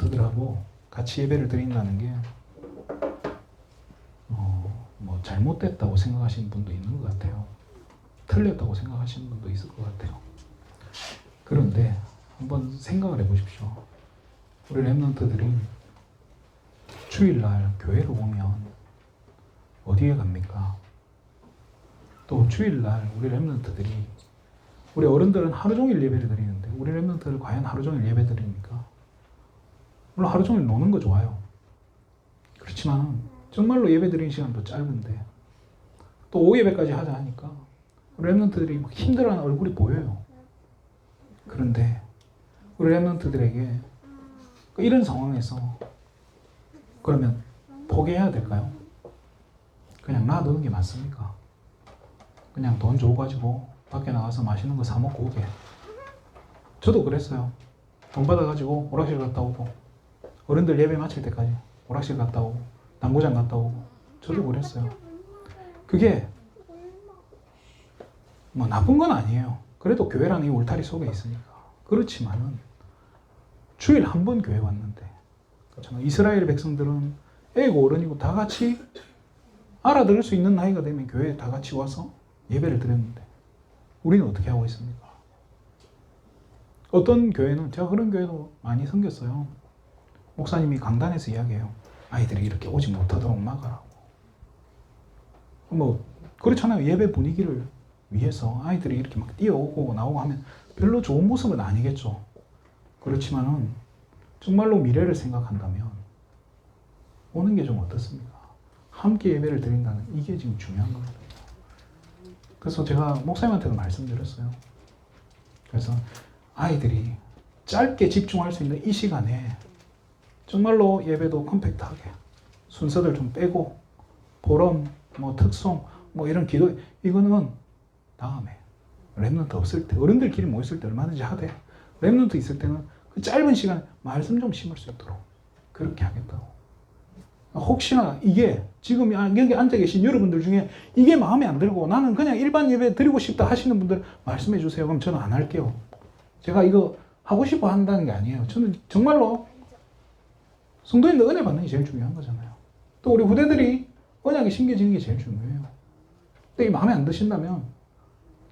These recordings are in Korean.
랩런트들하고 같이 예배를 드린다는 게 뭐 잘못됐다고 생각하시는 분도 있는 것 같아요. 틀렸다고 생각하시는 분도 있을 것 같아요. 그런데 한번 생각을 해보십시오. 우리 랩런트들이 주일날 교회로 오면 어디에 갑니까? 또 주일날 우리 랩런트들이, 우리 어른들은 하루 종일 예배를 드리는데 우리 랩런트들 과연 하루 종일 예배 드립니까? 물론 하루 종일 노는 거 좋아요. 그렇지만 정말로 예배 드리는 시간도 짧은데 또 오후 예배까지 하자 하니까 우리 랩런트들이 힘들어하는 얼굴이 보여요. 그런데 우리 랩런트들에게 이런 상황에서 그러면 포기해야 될까요? 그냥 놔두는 게 맞습니까? 그냥 돈 줘가지고 밖에 나가서 맛있는 거 사 먹고 오게. 저도 그랬어요. 돈 받아가지고 오락실 갔다 오고, 어른들 예배 마칠 때까지 오락실 갔다 오고, 당구장 갔다 오고. 저도 그랬어요. 그게 뭐 나쁜 건 아니에요. 그래도 교회라는 이 울타리 속에 있으니까. 그렇지만은 주일 한 번 교회 왔는데, 그렇잖아요. 이스라엘 백성들은 애고 어른이고 다 같이 알아들을 수 있는 나이가 되면 교회에 다 같이 와서 예배를 드렸는데 우리는 어떻게 하고 있습니까? 어떤 교회는, 제가 그런 교회도 많이 생겼어요. 목사님이 강단에서 이야기해요. 아이들이 이렇게 오지 못하도록 막아라고. 뭐 그렇잖아요. 예배 분위기를 위해서 아이들이 이렇게 막 뛰어오고 나오고 하면 별로 좋은 모습은 아니겠죠. 그렇지만은 정말로 미래를 생각한다면 오는 게 좀 어떻습니까? 함께 예배를 드린다는 이게 지금 중요한 겁니다. 그래서 제가 목사님한테도 말씀드렸어요. 그래서 아이들이 짧게 집중할 수 있는 이 시간에 정말로 예배도 컴팩트하게 순서들 좀 빼고 보름, 뭐 특송, 뭐 이런 기도, 이거는 다음에 랩런트 없을 때, 어른들끼리 모였을 때 얼마든지 하되, 랩런트 있을 때는 그 짧은 시간에 말씀 좀 심을 수 있도록 그렇게 하겠다고. 혹시나 이게 지금 여기 앉아 계신 여러분들 중에 이게 마음에 안 들고 나는 그냥 일반 예배 드리고 싶다 하시는 분들 말씀해 주세요. 그럼 저는 안 할게요. 제가 이거 하고 싶어 한다는 게 아니에요. 저는 정말로 성도님들 은혜 받는 게 제일 중요한 거잖아요. 또 우리 후대들이 언약에 심겨지는 게 제일 중요해요. 근데 이 마음에 안 드신다면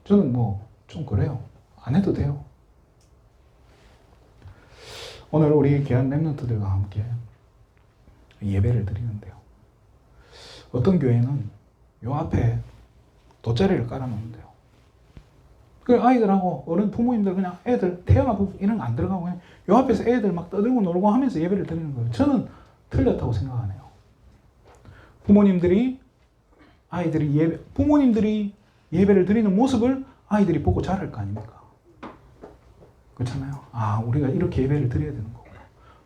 저는 뭐 좀 그래요. 안 해도 돼요. 오늘 우리 귀한 랩런트들과 함께 예배를 드리는데요. 어떤 교회는 요 앞에 돗자리를 깔아놓는데요. 그 아이들하고 어른 부모님들 그냥 애들 태어나고 이런 거 안 들어가고 그냥 요 앞에서 애들 막 떠들고 놀고 하면서 예배를 드리는 거예요. 저는 틀렸다고 생각하네요. 부모님들이 예배를 드리는 모습을 아이들이 보고 자랄 거 아닙니까? 그렇잖아요. 아, 우리가 이렇게 예배를 드려야 되는 거구나.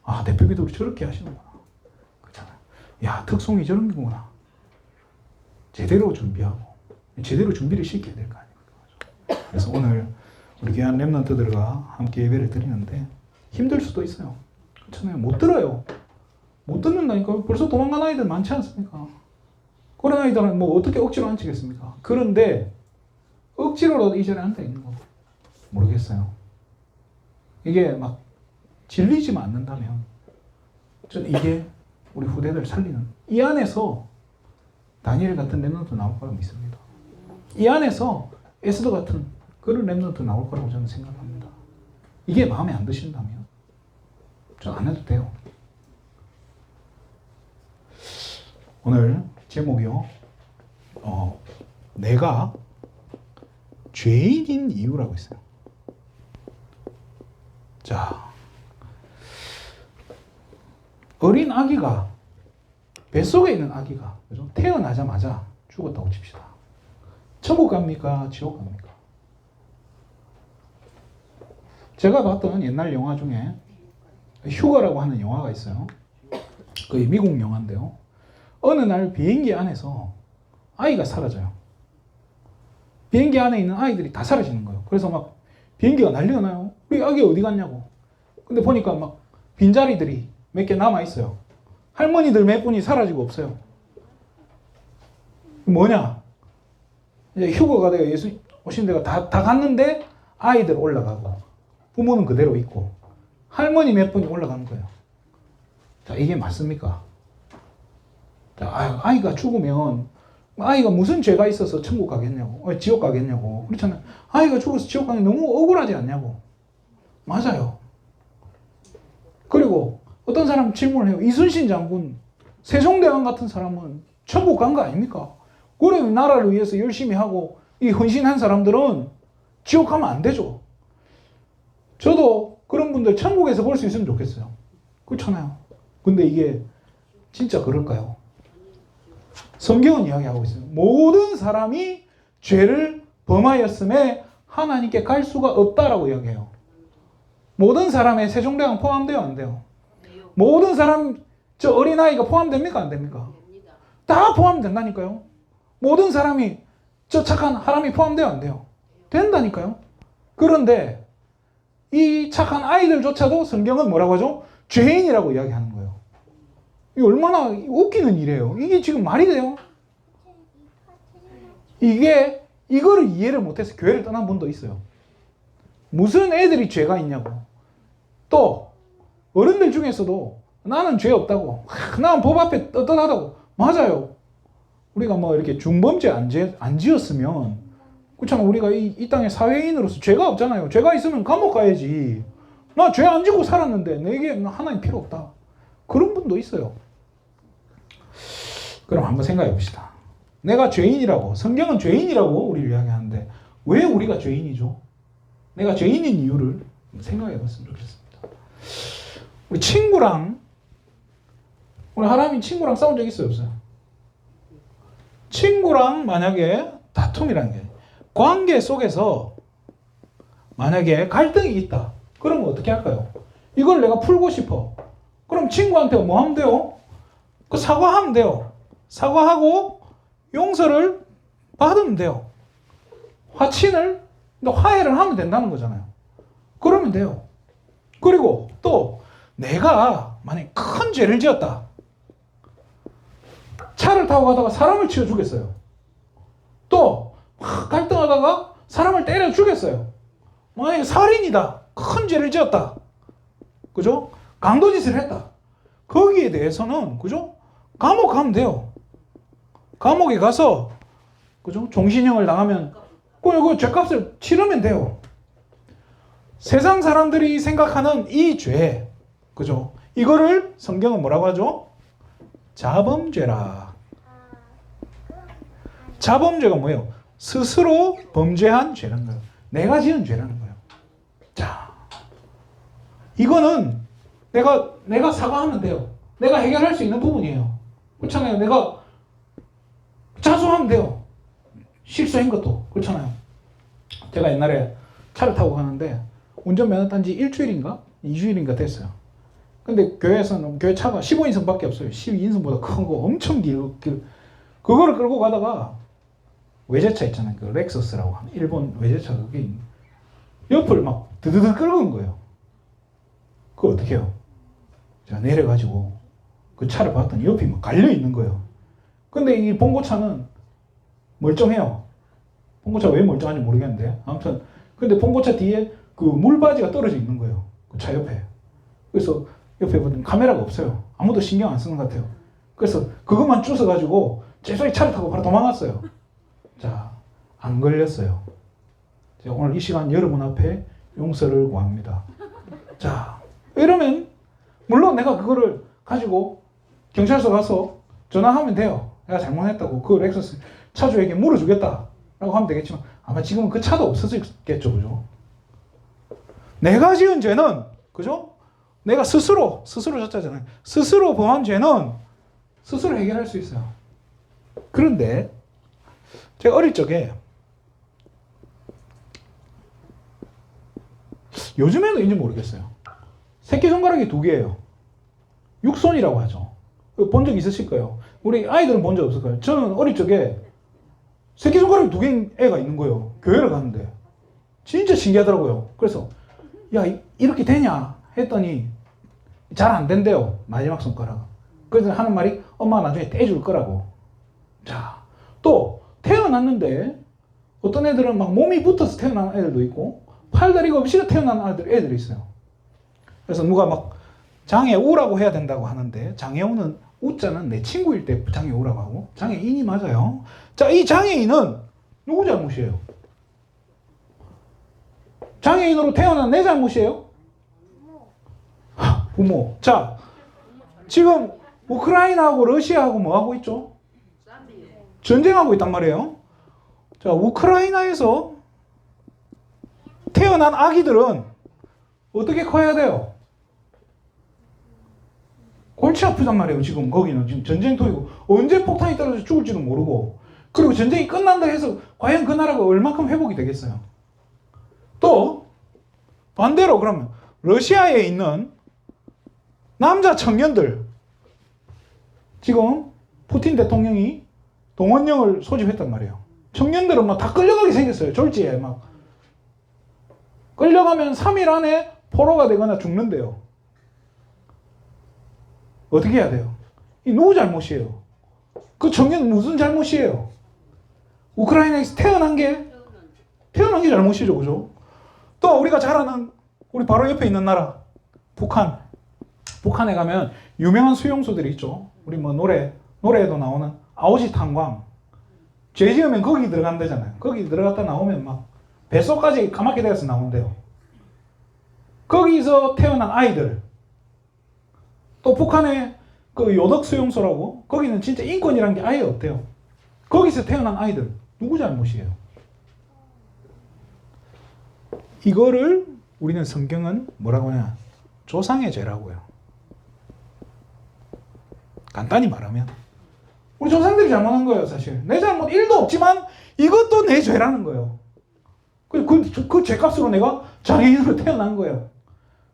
아, 대표기도를 저렇게 하시는구나. 그렇잖아요. 야, 특송이 저런 거구나. 제대로 준비하고 제대로 준비를 시켜야 될 거 아닙니까? 그래서 오늘 우리 귀한 랩런트들과 함께 예배를 드리는데 힘들 수도 있어요. 그렇잖아요. 못 들어요. 못 듣는다니까. 벌써 도망간 아이들 많지 않습니까? 그런 아이들은 뭐 어떻게 억지로 앉히겠습니까? 그런데 억지로라도 이 자리에 앉아 있는 거 모르겠어요. 이게 막 질리지만 않는다면 저는 이게 우리 후대들 살리는, 이 안에서 다니엘 같은 랩런트 나올 거라고 믿습니다. 이 안에서 에스더 같은 그런 랩런트 나올 거라고 저는 생각합니다. 이게 마음에 안 드신다면 저는 안 해도 돼요. 오늘 제목이요. 내가 죄인인 이유라고 있어요. 자, 어린 아기가, 뱃속에 있는 아기가, 그죠? 태어나자마자 죽었다고 칩시다. 천국 갑니까? 지옥 갑니까? 제가 봤던 옛날 영화 중에 휴가라고 하는 영화가 있어요. 거의 미국 영화인데요. 어느 날 비행기 안에서 아이가 사라져요. 비행기 안에 있는 아이들이 다 사라지는 거예요. 그래서 막 비행기가 난리가 나요. 우리 아기 어디 갔냐고. 근데 보니까 막 빈자리들이 몇 개 남아있어요. 할머니들 몇 분이 사라지고 없어요. 뭐냐? 이제 휴가가 되어 예수 오신 데가 다 갔는데 아이들 올라가고 부모는 그대로 있고 할머니 몇 분이 올라가는 거예요. 자, 이게 맞습니까? 자, 아이가 죽으면 아이가 무슨 죄가 있어서 천국 가겠냐고, 지옥 가겠냐고. 그렇잖아요. 아이가 죽어서 지옥 가면 너무 억울하지 않냐고. 맞아요. 그리고 어떤 사람 질문을 해요. 이순신 장군, 세종대왕 같은 사람은 천국 간 거 아닙니까? 그래, 나라를 위해서 열심히 하고 이 헌신한 사람들은 지옥 가면 안 되죠. 저도 그런 분들 천국에서 볼 수 있으면 좋겠어요. 그렇잖아요. 근데 이게 진짜 그럴까요? 성경은 이야기하고 있어요. 모든 사람이 죄를 범하였음에 하나님께 갈 수가 없다라고 이야기해요. 모든 사람의 세종대왕 포함돼요, 안 돼요? 모든 사람, 저 어린아이가 포함됩니까, 안 됩니까? 다 포함된다니까요. 모든 사람이, 저 착한 하람이 포함돼요, 안 돼요? 된다니까요. 그런데 이 착한 아이들조차도 성경은 뭐라고 하죠? 죄인이라고 이야기하는 거예요. 이게 얼마나 웃기는 일이에요. 이게 지금 말이 돼요? 이거를 이해를 못해서 교회를 떠난 분도 있어요. 무슨 애들이 죄가 있냐고. 또 어른들 중에서도 나는 죄 없다고, 나는 법 앞에 떳떳하다고. 맞아요. 우리가 뭐 이렇게 중범죄 안 지었으면, 그렇잖아, 우리가 이 땅의 사회인으로서 죄가 없잖아요. 죄가 있으면 감옥 가야지. 나 죄 안 지고 살았는데 내게 하나님 필요 없다. 그런 분도 있어요. 그럼 한번 생각해 봅시다. 내가 죄인이라고, 성경은 죄인이라고 우리를 이야기하는데 왜 우리가 죄인이죠? 내가 죄인인 이유를 생각해 봤으면 좋겠습니다. 우리 하람이 친구랑 싸운 적 있어요, 없어요? 친구랑 만약에 다툼이라는 게, 관계 속에서 만약에 갈등이 있다. 그러면 어떻게 할까요? 이걸 내가 풀고 싶어. 그럼 친구한테 뭐 하면 돼요? 사과하면 돼요. 사과하고 용서를 받으면 돼요. 화해를 하면 된다는 거잖아요. 그러면 돼요. 그리고 또 내가 만약에 큰 죄를 지었다. 차를 타고 가다가 사람을 치워 죽였어요. 또 갈등하다가 사람을 때려 죽였어요. 만약에 살인이다. 큰 죄를 지었다. 그죠? 강도짓을 했다. 거기에 대해서는, 그죠? 감옥 가면 돼요. 감옥에 가서, 그죠? 종신형을 당하면 그 죄값을 치르면 돼요. 세상 사람들이 생각하는 이 죄, 그죠? 이거를 성경은 뭐라고 하죠? 자범죄라. 자범죄가 뭐예요? 스스로 범죄한 죄라는 거예요. 내가 지은 죄라는 거예요. 자, 이거는 내가 사과하면 돼요. 내가 해결할 수 있는 부분이에요. 그렇잖아요. 내가 자수하면 돼요. 실수한 것도. 그렇잖아요. 제가 옛날에 차를 타고 가는데 운전면허 딴 지 일주일인가? 2주일인가 됐어요. 근데 교회에서는 교회 차가 15인승밖에 없어요. 12인승보다 큰 거 엄청 길고 그거를 끌고 가다가 외제차 있잖아요. 그 렉서스라고 하는 일본 외제차, 그게 옆을 막 드드드 끌고 온 거예요. 그거 어떻게 해요? 제가 내려가지고 그 차를 봤더니 옆이 막 갈려 있는 거예요. 근데 이 봉고차는 멀쩡해요. 봉고차가 왜 멀쩡한지 모르겠는데 아무튼 근데 봉고차 뒤에 그 물바지가 떨어져 있는 거예요. 그 차 옆에. 그래서 옆에 보면 카메라가 없어요. 아무도 신경 안 쓰는 것 같아요. 그래서 그것만 주워가지고 재빨리 차를 타고 바로 도망갔어요. 자, 안 걸렸어요. 제가 오늘 이 시간 여러분 앞에 용서를 구합니다. 자, 이러면 물론 내가 그거를 가지고 경찰서 가서 전화하면 돼요. 내가 잘못했다고 그 렉서스 차주에게 물어주겠다라고 하면 되겠지만 아마 지금은 그 차도 없어졌겠죠, 그죠? 내가 지은 죄는, 그죠? 내가 스스로 졌잖아요. 스스로 범한 죄는 스스로 해결할 수 있어요. 그런데 제가 어릴 적에, 요즘에는 있는지 모르겠어요. 새끼손가락이 2개예요. 육손이라고 하죠. 본 적 있으실 거예요. 우리 아이들은 본 적 없을 거예요. 저는 어릴 적에 새끼손가락이 2개인 애가 있는 거예요. 교회를 가는데. 진짜 신기하더라고요. 그래서 야, 이렇게 되냐 했더니 잘 안 된대요. 마지막 손가락. 그래서 하는 말이 엄마가 나중에 떼줄 거라고. 자, 또 태어났는데 어떤 애들은 막 몸이 붙어서 태어난 애들도 있고 팔다리가 없이 태어난 애들이 있어요. 그래서 누가 막 장애우라고 해야 된다고 하는데 장애우는 우자는 내 친구일 때 장애우라고 하고 장애인이 맞아요. 자, 이 장애인은 누구 잘못이에요? 장애인으로 태어난 내 잘못이에요? 부모. 자, 지금 우크라이나하고 러시아하고 뭐 하고 있죠? 전쟁하고 있단 말이에요. 자, 우크라이나에서 태어난 아기들은 어떻게 커야 돼요? 골치 아프단 말이에요. 지금 거기는 지금 전쟁터이고 언제 폭탄이 떨어져 죽을지도 모르고, 그리고 전쟁이 끝난다 해서 과연 그 나라가 얼마큼 회복이 되겠어요? 또 반대로 그러면 러시아에 있는 남자 청년들, 지금 푸틴 대통령이 동원령을 소집했단 말이에요. 청년들은 막 다 끌려가게 생겼어요. 졸지에 막 끌려가면 3일 안에 포로가 되거나 죽는데요. 어떻게 해야 돼요? 이 누구 잘못이에요? 그 청년 무슨 잘못이에요? 우크라이나에서 태어난 게 잘못이죠, 그죠? 또 우리가 잘 아는 우리 바로 옆에 있는 나라 북한. 북한에 가면 유명한 수용소들이 있죠. 우리 뭐 노래에도 나오는 아오지 탄광. 죄 지으면 거기 들어간다잖아요. 거기 들어갔다 나오면 막 뱃속까지 까맣게 되어서 나온대요. 거기서 태어난 아이들. 또 북한의 그 요덕 수용소라고, 거기는 진짜 인권이란 게 아예 없대요. 거기서 태어난 아이들 누구 잘못이에요? 이거를 우리는 성경은 뭐라고 하냐? 조상의 죄라고요. 간단히 말하면 우리 조상들이 잘못한 거예요. 사실 내 잘못 1도 없지만 이것도 내 죄라는 거예요. 그 죄값으로 내가 장애인으로 태어난 거예요.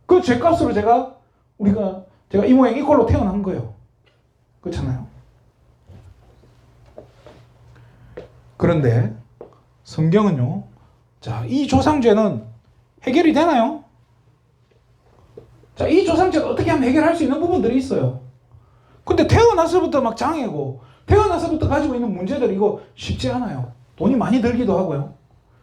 그 죄값으로 제가 이 모양 이 꼴로 태어난 거예요. 그렇잖아요. 그런데 성경은요, 자, 이 조상죄는 해결이 되나요? 자, 이 조상죄가 어떻게 하면 해결할 수 있는 부분들이 있어요. 근데 태어나서부터 막 장애고, 태어나서부터 가지고 있는 문제들, 이거 쉽지 않아요. 돈이 많이 들기도 하고요.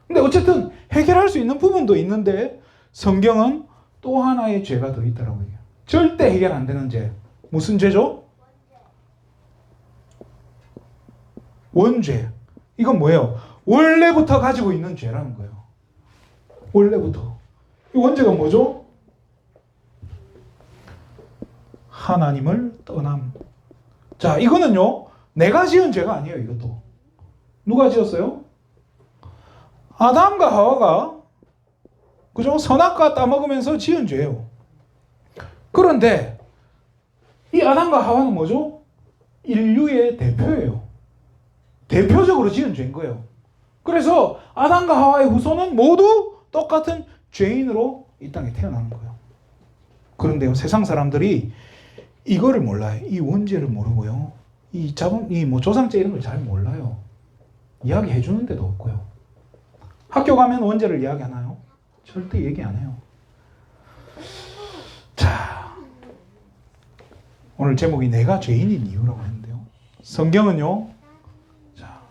근데 어쨌든 해결할 수 있는 부분도 있는데, 성경은 또 하나의 죄가 더 있다라고 얘기해요. 절대 해결 안 되는 죄. 무슨 죄죠? 원죄. 이건 뭐예요? 원래부터 가지고 있는 죄라는 거예요. 원래부터. 이 원죄가 뭐죠? 하나님을 떠남. 자, 이거는요, 내가 지은 죄가 아니에요. 이것도 누가 지었어요? 아담과 하와가, 그죠? 선악과 따먹으면서 지은 죄예요. 그런데 이 아담과 하와는 뭐죠? 인류의 대표예요. 대표적으로 지은 죄인 거예요. 그래서 아담과 하와의 후손은 모두 똑같은 죄인으로 이 땅에 태어나는 거예요. 그런데요, 세상 사람들이 이거를 몰라요. 이 원죄를 모르고요. 뭐 조상죄 이런 걸 잘 몰라요. 이야기해 주는 데도 없고요. 학교 가면 원죄를 이야기하나요? 절대 얘기 안 해요. 자, 오늘 제목이 내가 죄인인 이유라고 했는데요. 성경은요, 자,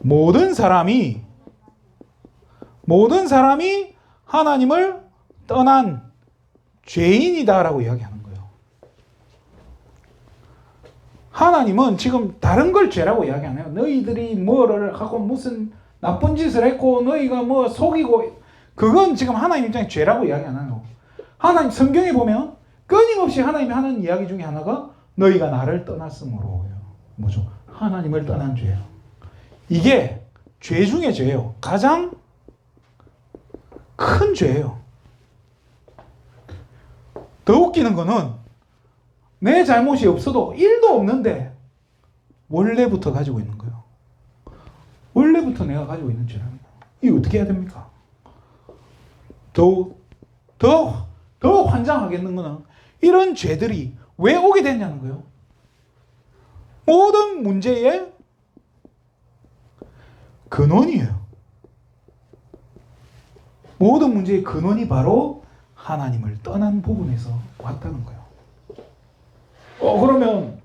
모든 사람이 하나님을 떠난 죄인이다라고 이야기하는 거예요. 하나님은 지금 다른 걸 죄라고 이야기 안 해요. 너희들이 뭐를 하고 무슨 나쁜 짓을 했고 너희가 뭐 속이고, 그건 지금 하나님 입장에 죄라고 이야기 안 해요. 하나님 성경에 보면 끊임없이 하나님이 하는 이야기 중에 하나가 너희가 나를 떠났으므로요. 뭐죠? 하나님을 떠난 죄예요. 이게 죄 중에 죄예요. 가장 큰 죄예요. 더 웃기는 거는 내 잘못이 없어도 1도 없는데 원래부터 가지고 있는 거예요. 원래부터 내가 가지고 있는 죄랍니다. 이거 어떻게 해야 됩니까? 더 환장하겠는 거는 이런 죄들이 왜 오게 됐냐는 거예요. 모든 문제의 근원이에요. 모든 문제의 근원이 바로 하나님을 떠난 부분에서 왔다는 거예요. 그러면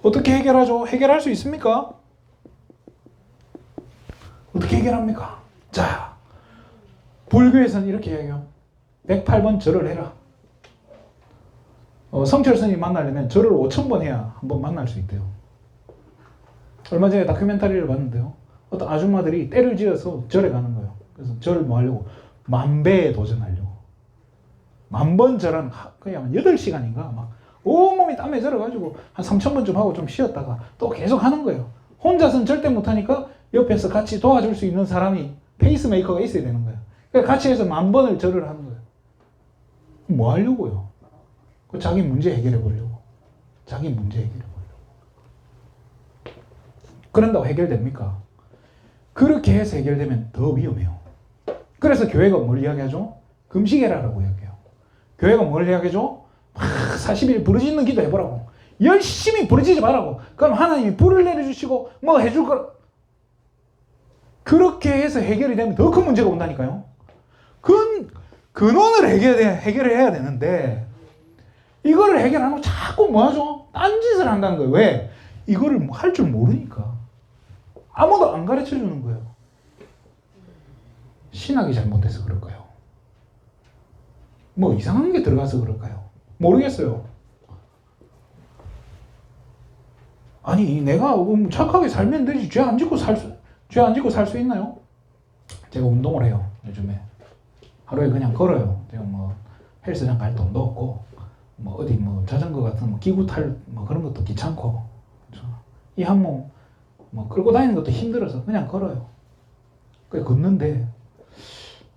어떻게 해결하죠? 해결할 수 있습니까? 어떻게 해결합니까? 자, 불교에서는 이렇게 얘기해요. 108번 절을 해라. 성철 스님 만나려면 절을 5,000번 해야 한 번 만날 수 있대요. 얼마 전에 다큐멘터리를 봤는데요. 어떤 아줌마들이 때를 지어서 절에 가는 거예요. 그래서 절을 뭐 하려고? 10,000배에 도전하려고. 10,000번 절은 그냥 8시간인가 막 온몸이 땀에 절어가지고 한 3,000번쯤 하고 좀 쉬었다가 또 계속 하는 거예요. 혼자서는 절대 못하니까 옆에서 같이 도와줄 수 있는 사람이 페이스메이커가 있어야 되는 거예요. 그러니까 같이 해서 10,000번을 절을 하는 거예요. 뭐 하려고요? 자기 문제 해결해 보려고. 자기 문제 해결해 보려고. 그런다고 해결됩니까? 그렇게 해서 해결되면 더 위험해요. 그래서 교회가 뭘 이야기하죠? 금식해라라고 이야기해요. 교회가 뭘 이야기하죠? 40일 부르짖는 기도 해보라고. 열심히 부르짖지 말라고. 그럼 하나님이 불을 내려주시고 뭐 해줄 거라. 그렇게 해서 해결이 되면 더 큰 문제가 온다니까요. 근원을 해결해야 되는데 이거를 해결 안 하고 자꾸 뭐 하죠? 딴짓을 한다는 거예요. 왜? 이거를 할 줄 모르니까. 아무도 안 가르쳐 주는 거예요. 신학이 잘못돼서 그럴까요? 뭐 이상한 게 들어가서 그럴까요? 모르겠어요. 아니 내가 착하게 살면 되지 죄 안 짓고 살 수 있나요? 제가 운동을 해요. 요즘에 하루에 그냥 걸어요. 제가 뭐 헬스장 갈 돈도 없고 뭐 어디 뭐 자전거 같은 뭐 기구 탈 뭐 그런 것도 귀찮고 이 한 몸 뭐 끌고 다니는 것도 힘들어서 그냥 걸어요. 그래 걷는데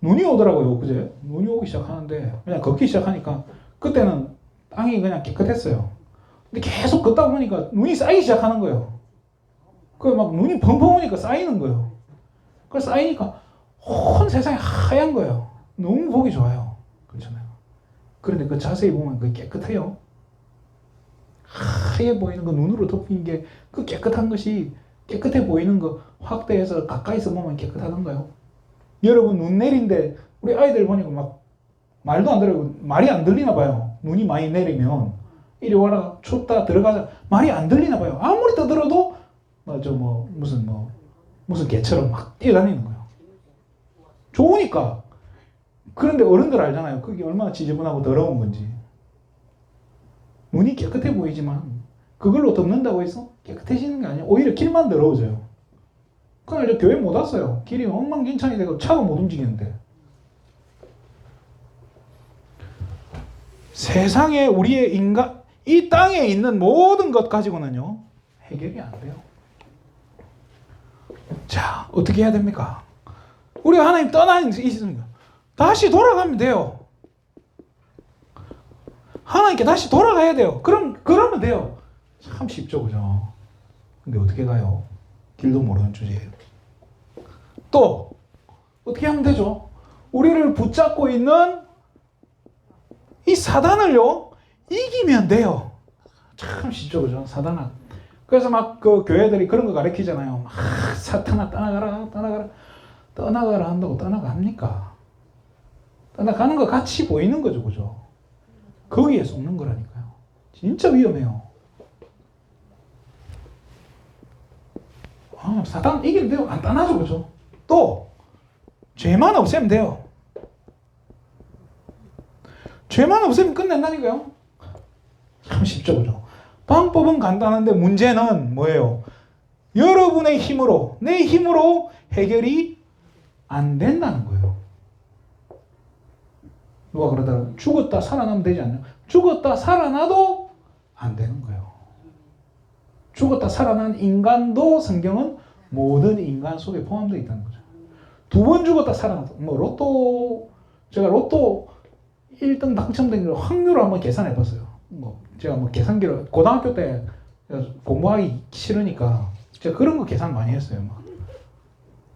눈이 오더라고요. 그제 눈이 오기 시작하는데 그냥 걷기 시작하니까 그때는 땅이 그냥 깨끗했어요. 근데 계속 걷다 보니까 눈이 쌓이기 시작하는 거예요. 그 막 눈이 펑펑 오니까 쌓이는 거예요. 그 쌓이니까 온 세상이 하얀 거예요. 너무 보기 좋아요. 그렇잖아요. 그런데 그 자세히 보면 그 깨끗해요. 하얘 보이는 거 눈으로 덮인 게 그 깨끗한 것이 깨끗해 보이는 거 확대해서 가까이서 보면 깨끗하던가요? 여러분 눈 내린데 우리 아이들 보니까 막 말도 안 들어요. 말이 안 들리나 봐요. 눈이 많이 내리면 이리 와라 춥다 들어가자 말이 안 들리나 봐요. 아무리 떠들어도 무슨 개처럼 막 뛰어다니는 거예요. 좋으니까. 그런데 어른들 알잖아요. 그게 얼마나 지저분하고 더러운 건지. 눈이 깨끗해 보이지만 그걸로 덮는다고 해서 깨끗해지는 게 아니에요. 오히려 길만 더러워져요. 그날 저 교회 못 왔어요. 길이 엉망진창이 되고 차가 못 움직이는데. 세상에 우리의 인간, 이 땅에 있는 모든 것 가지고는요 해결이 안 돼요. 자, 어떻게 해야 됩니까? 우리가 하나님 떠나는 게 있습니다. 다시 돌아가면 돼요. 하나님께 다시 돌아가야 돼요. 그러면 돼요. 참 쉽죠, 그죠? 근데 어떻게 가요? 길도 모르는 주제예요. 또 어떻게 하면 되죠? 우리를 붙잡고 있는 이 사단을요 이기면 돼요. 참 쉽죠, 그죠? 사단아. 그래서 막 그 교회들이 그런 거 가르치잖아요. 막 사탄아 떠나가라 한다고 떠나갑니까? 떠나가는 거 같이 보이는 거죠, 그죠? 거기에 속는 거라니까요. 진짜 위험해요. 사단 이기면 돼요. 안 떠나죠, 그죠? 또 죄만 없애면 돼요. 죄만 없애면 끝낸다니까요. 참 쉽죠, 그죠? 방법은 간단한데 문제는 뭐예요? 여러분의 힘으로, 내 힘으로 해결이 안 된다는 거예요. 누가 그러더라. 죽었다 살아나면 되지 않냐? 죽었다 살아나도 안 되는 거예요. 죽었다 살아난 인간도 성경은 모든 인간 속에 포함되어 있다는 거죠. 2번 죽었다 살아나도 제가 로또 1등 당첨된 확률을 한번 계산해 봤어요. 제가 계산기를 고등학교 때 공부하기 싫으니까 제가 그런 거 계산 많이 했어요. 막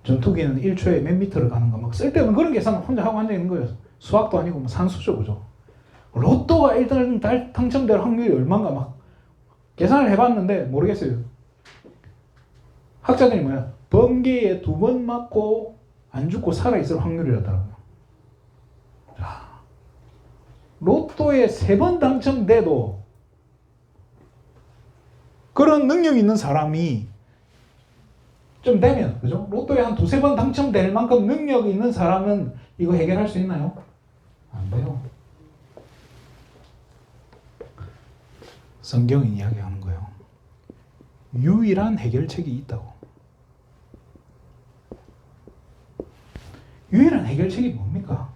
전투기는 1초에 몇 미터를 가는 거 막 쓸데없는 그런 계산을 혼자 하고 앉아 있는 거예요. 수학도 아니고 산수죠, 그죠? 로또가 1등 당첨될 확률이 얼마인가 막 계산을 해봤는데 모르겠어요. 학자들이 뭐야? 번개에 2번 맞고 안 죽고 살아있을 확률이라더라고요. 자, 로또에 3번 당첨돼도 그런 능력이 있는 사람이 좀 되면, 그죠? 로또에 한 2-3번 당첨될 만큼 능력이 있는 사람은 이거 해결할 수 있나요? 안 돼요. 성경이 이야기하는 거예요. 유일한 해결책이 있다고. 유일한 해결책이 뭡니까?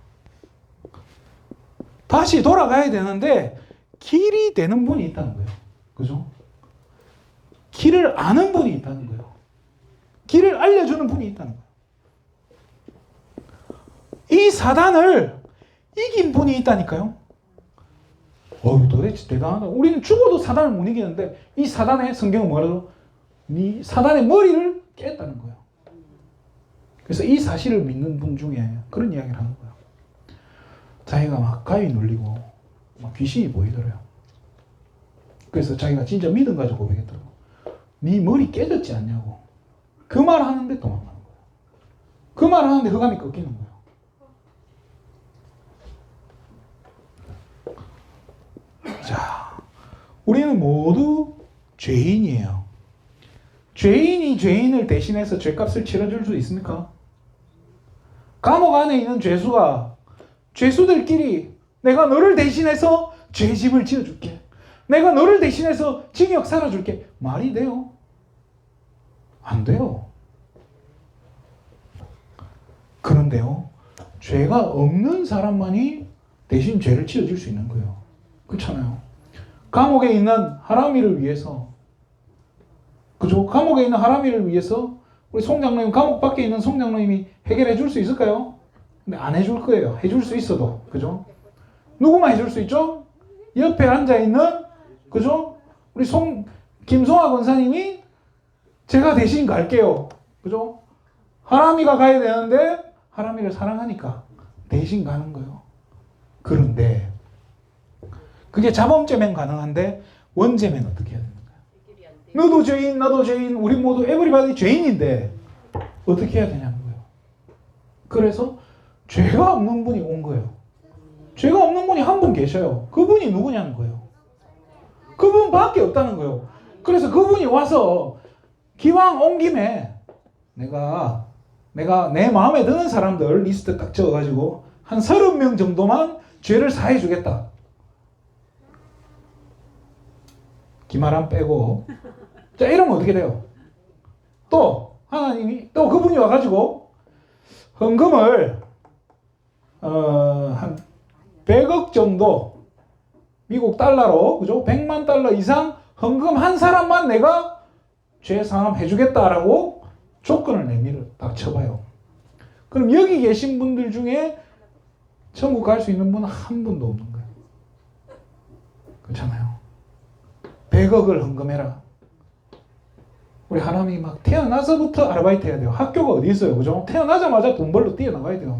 다시 돌아가야 되는데 길이 되는 분이 있다는 거예요. 그죠? 길을 아는 분이 있다는 거예요. 길을 알려주는 분이 있다는 거예요. 이 사단을 이긴 분이 있다니까요. 도대체 대단하다. 우리는 죽어도 사단을 못 이기는데 이 사단의 성경은 뭐라고? 네 사단의 머리를 깼다는 거예요. 그래서 이 사실을 믿는 분 중에 그런 이야기를 하는 거예요. 자기가 막 가위 눌리고 막 귀신이 보이더래요. 그래서 자기가 진짜 믿음 가지고 고백했더라고. 네 머리 깨졌지 않냐고. 그 말 하는데 도망가는 거예요. 그 말 하는데 흑암이 꺾이는 거예요. 자, 우리는 모두 죄인이에요. 죄인이 죄인을 대신해서 죄값을 치러줄 수 있습니까? 감옥 안에 있는 죄수가 죄수들끼리 내가 너를 대신해서 죄짐을 지어줄게. 내가 너를 대신해서 징역 살아줄게. 말이 돼요? 안 돼요. 그런데요, 죄가 없는 사람만이 대신 죄를 지어줄 수 있는 거예요. 그렇잖아요. 감옥에 있는 하라미를 위해서, 그죠? 감옥에 있는 하라미를 위해서 우리 송장로님, 감옥 밖에 있는 송장로님이 해결해 줄 수 있을까요? 근데 안 해줄 거예요. 해줄 수 있어도. 그죠? 누구만 해줄 수 있죠? 옆에 앉아있는, 그죠? 우리 김송아 권사님이 제가 대신 갈게요. 그죠? 하라미가 가야 되는데 하라미를 사랑하니까 대신 가는 거예요. 그런데 그게 자범죄면 가능한데 원죄면 어떻게 해야 되는 거예요? 너도 죄인, 나도 죄인, 우리 모두 에브리바디 죄인인데 어떻게 해야 되냐는 거예요. 그래서 죄가 없는 분이 온 거예요. 죄가 없는 분이 한 분 계셔요. 그분이 누구냐는 거예요. 그분밖에 없다는 거예요. 그래서 그분이 와서 기왕 온 김에 내가 내 마음에 드는 사람들 리스트 딱 적어가지고 한 30명 정도만 죄를 사해 주겠다. 기말람 빼고. 자, 이러면 어떻게 돼요? 또 하나님이 또 그분이 와가지고 헌금을 한 100억 정도 미국 달러로, 그죠? 100만 달러 이상 헌금 한 사람만 내가 죄 상함 해주겠다라고 조건을 내밀어 딱 쳐봐요. 그럼 여기 계신 분들 중에 천국 갈 수 있는 분은 한 분도 없는 거예요. 그렇잖아요. 100억을 헌금해라. 우리 하나님이 막 태어나서부터 아르바이트 해야 돼요. 학교가 어디 있어요, 그죠? 태어나자마자 돈 벌러 뛰어나가야 돼요.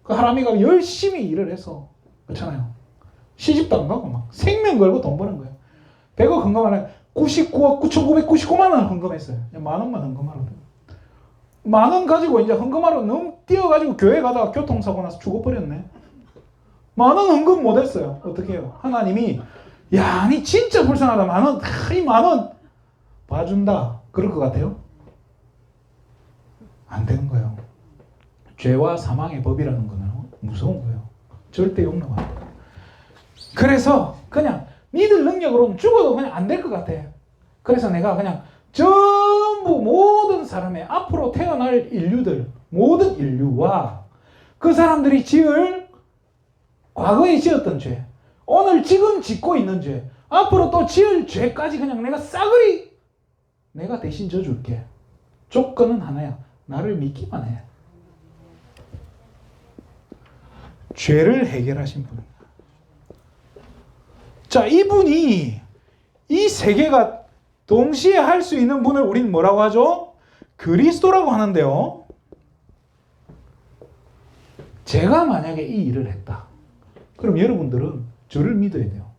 그 하나님이가 열심히 일을 해서, 그렇잖아요. 시집도 안 가고 막 생명 걸고 돈 버는 거예요. 100억 헌금하면 99억 9,999만 원 헌금했어요. 만 원만 헌금하러. 만 원 가지고 이제 헌금하러 너무 뛰어가지고 교회 가다가 교통사고 나서 죽어버렸네. 만 원 헌금 못했어요. 어떻게 해요? 하나님이 야, 아니 진짜 불쌍하다. 만 원, 이 만 원 봐준다. 그럴 것 같아요? 안 되는 거예요. 죄와 사망의 법이라는 거는 무서운 거예요. 절대 용납 안 돼요. 그래서 그냥 믿을 능력으로는 죽어도 그냥 안 될 것 같아. 그래서 내가 그냥 전부 모든 사람의 앞으로 태어날 인류들, 모든 인류와 그 사람들이 지을 과거에 지었던 죄, 오늘 지금 짓고 있는 죄, 앞으로 또 지을 죄까지 그냥 내가 싸그리 내가 대신 져줄게. 조건은 하나야. 나를 믿기만 해. 죄를 해결하신 분. 자, 이분이 이 세 개가 동시에 할 수 있는 분을 우리는 뭐라고 하죠? 그리스도라고 하는데요. 제가 만약에 이 일을 했다. 그럼 여러분들은 저를 믿어야 돼요.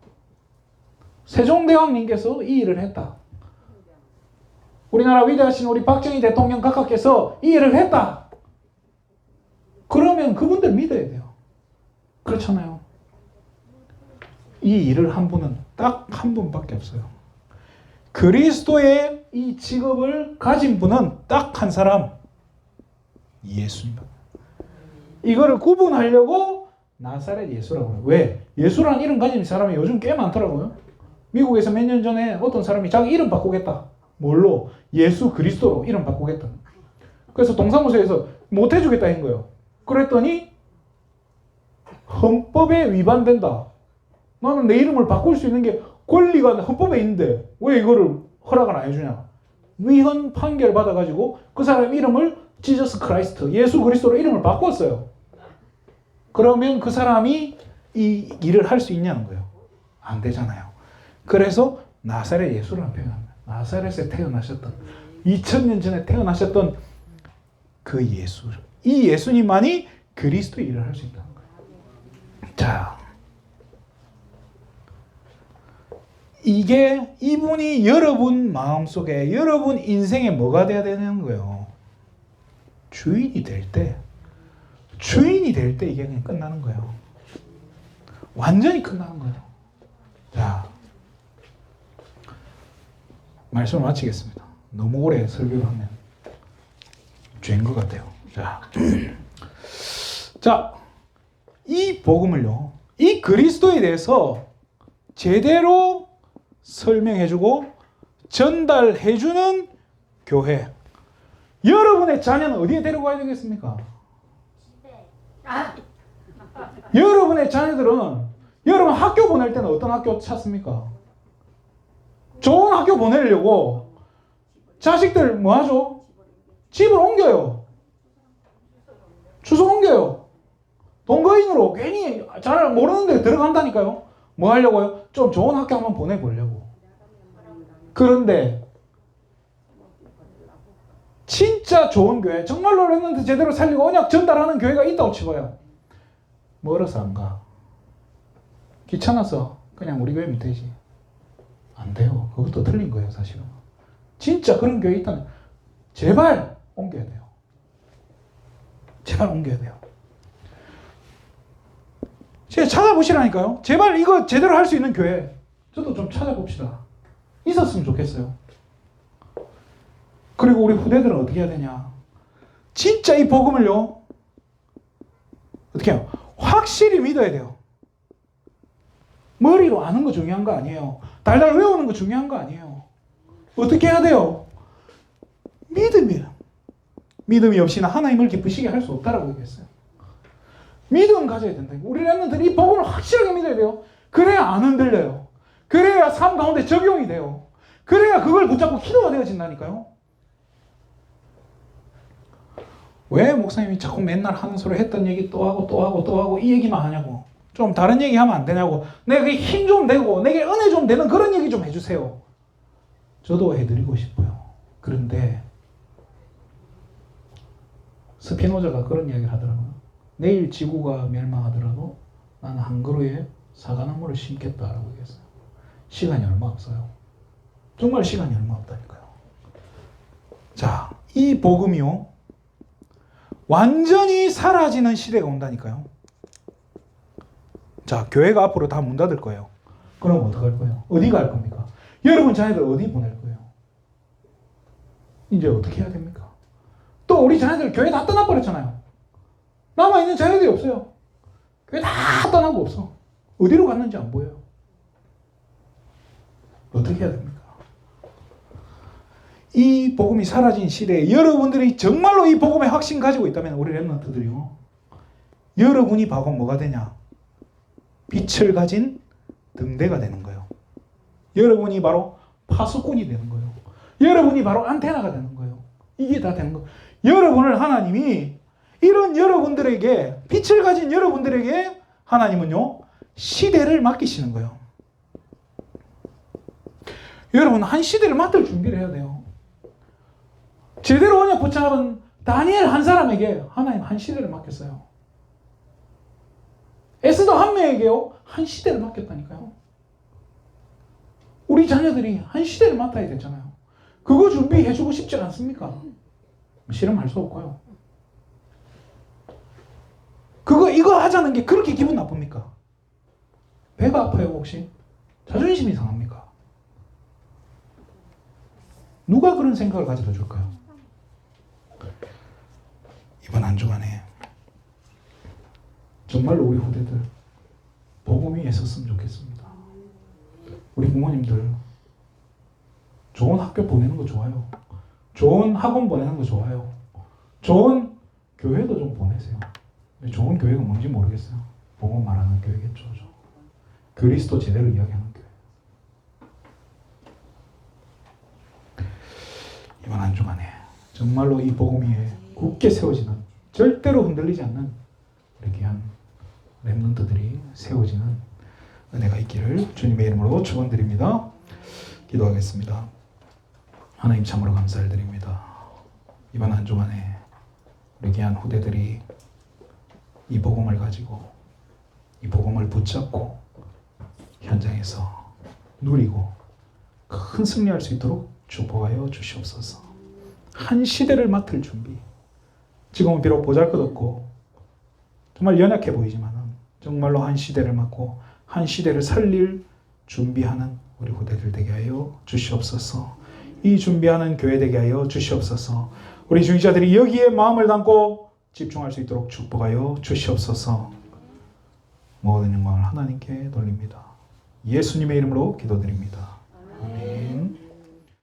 세종대왕님께서 이 일을 했다. 우리나라 위대하신 우리 박정희 대통령 각하께서 이 일을 했다. 그러면 그분들 믿어야 돼요. 그렇잖아요. 이 일을 한 분은 딱 한 분밖에 없어요. 그리스도의 이 직업을 가진 분은 딱 한 사람. 예수입니다. 이거를 구분하려고 나사렛 예수라고 해요. 왜? 예수라는 이름 가진 사람이 요즘 꽤 많더라고요. 미국에서 몇 년 전에 어떤 사람이 자기 이름 바꾸겠다. 뭘로? 예수 그리스도로 이름 바꾸겠다. 그래서 동사무소에서 못 해주겠다 한 거예요. 그랬더니 헌법에 위반된다. 나는 내 이름을 바꿀 수 있는 게 권리가 헌법에 있는데 왜 이거를 허락을 안 해주냐. 위헌 판결 받아가지고 그 사람 이름을 지저스 크라이스트, 예수 그리스도로 이름을 바꿨어요. 그러면 그 사람이 이 일을 할 수 있냐는 거예요. 안 되잖아요. 그래서 나사렛 예수라는 표현합니다. 나사렛에 태어나셨던 2000년 전에 태어나셨던 그 예수, 이 예수님만이 그리스도의 일을 할 수 있다는 거예요. 자, 이게 이분이 여러분 마음속에 여러분 인생에 뭐가 돼야 되는 거예요? 주인이 될 때 이게 그냥 끝나는 거예요. 완전히 끝나는 거예요. 자, 말씀을 마치겠습니다. 너무 오래 설교를 하면 죄인 것 같아요. 자, 이 복음을요, 이 그리스도에 대해서 제대로 설명해주고 전달해주는 교회. 여러분의 자녀는 어디에 데려가야 되겠습니까? 여러분의 자녀들은 여러분 학교 보낼 때는 어떤 학교 찾습니까? 좋은 학교 보내려고 자식들 뭐 하죠? 집을 옮겨요. 주소 옮겨요. 동거인으로 괜히 잘 모르는 데 들어간다니까요. 뭐 하려고요? 좀 좋은 학교 한번 보내보려고. 그런데 진짜 좋은 교회, 정말로 렘넌트 제대로 살리고 언약 전달하는 교회가 있다고 치고요. 멀어서 안 가. 귀찮아서 그냥 우리 교회면 되지. 안 돼요. 그것도 틀린 거예요, 사실은. 진짜 그런 교회 있다면 제발 옮겨야 돼요. 제발 옮겨야 돼요. 제가 찾아보시라니까요. 제발 이거 제대로 할 수 있는 교회 저도 좀 찾아봅시다. 있었으면 좋겠어요. 그리고 우리 후대들은 어떻게 해야 되냐. 진짜 이 복음을요, 어떻게 해요? 확실히 믿어야 돼요. 머리로 아는 거 중요한 거 아니에요. 달달 외우는 거 중요한 거 아니에요. 어떻게 해야 돼요? 믿음이 없이는 하나님을 기쁘시게 할 수 없다라고 얘기했어요. 믿음 가져야 된다. 우리 렘넌트들이 이 복음을 확실하게 믿어야 돼요. 그래야 안 흔들려요. 그래야 삶 가운데 적용이 돼요. 그래야 그걸 붙잡고 기도가 되어진다니까요. 왜 목사님이 자꾸 맨날 하는 소리 했던 얘기 또 하고 이 얘기만 하냐고. 좀 다른 얘기 하면 안 되냐고. 내게 힘 좀 되고 내게 은혜 좀 되는 그런 얘기 좀 해주세요. 저도 해드리고 싶어요. 그런데 스피노자가 그런 이야기를 하더라고요. 내일 지구가 멸망하더라도 나는 한 그루에 사과나무를 심겠다라고 얘기했어요. 시간이 얼마 없어요. 정말 시간이 얼마 없다니까요. 자, 이 복음이요, 완전히 사라지는 시대가 온다니까요. 자, 교회가 앞으로 다 문 닫을 거예요. 그럼 어떡할 거예요? 어디 갈 겁니까? 여러분 자녀들 어디 보낼 거예요? 이제 어떻게 해야 됩니까? 또 우리 자녀들 교회 다 떠나버렸잖아요. 남아있는 자녀들이 없어요. 교회 다 떠나고 없어. 어디로 갔는지 안 보여요. 어떻게 해야 됩니까? 이 복음이 사라진 시대에 여러분들이 정말로 이 복음에 확신 가지고 있다면 우리 렘넌트들이요, 여러분이 바로 뭐가 되냐? 빛을 가진 등대가 되는 거예요. 여러분이 바로 파수꾼이 되는 거예요. 여러분이 바로 안테나가 되는 거예요. 이게 다 되는 거예요. 여러분을 하나님이 이런 여러분들에게, 빛을 가진 여러분들에게 하나님은요, 시대를 맡기시는 거예요. 여러분 한 시대를 맡을 준비를 해야 돼요. 제대로 언약 붙잡은 다니엘 한 사람에게 하나님 한 시대를 맡겼어요. 에스더 한 명에게요, 한 시대를 맡겼다니까요. 우리 자녀들이 한 시대를 맡아야 되잖아요. 그거 준비해주고 싶지 않습니까? 실험할 수 없고요. 이거 하자는 게 그렇게 기분 나쁩니까? 배가 아파요, 혹시? 자존심이 상합니까? 누가 그런 생각을 가져다 줄까요? 이번 한 주간에 정말로 우리 후대들 복음 위에 섰으면 좋겠습니다. 우리 부모님들 좋은 학교 보내는 거 좋아요. 좋은 학원 보내는 거 좋아요. 좋은 교회도 좀 보내세요. 좋은 교회가 뭔지 모르겠어요. 복음 말하는 교회겠죠. 그리스도 제대로 이야기하는 교회. 이번 한 주간에 정말로 이 복음 위에 굳게 세워지는, 절대로 흔들리지 않는 우리 귀한 렘넌트들이 세워지는 은혜가 있기를 주님의 이름으로 축원드립니다. 기도하겠습니다. 하나님 참으로 감사를 드립니다. 이번 한 주간에 우리 귀한 후대들이 이 복음을 가지고 이 복음을 붙잡고 현장에서 누리고 큰 승리할 수 있도록 축복하여 주시옵소서. 한 시대를 맡을 준비. 지금은 비록 보잘것없고 정말 연약해 보이지만 정말로 한 시대를 맡고 한 시대를 살릴 준비하는 우리 후대들 되게 하여 주시옵소서. 이 준비하는 교회 되게 하여 주시옵소서. 우리 중직자들이 여기에 마음을 담고 집중할 수 있도록 축복하여 주시옵소서. 모든 영광을 하나님께 돌립니다. 예수님의 이름으로 기도드립니다. 아멘.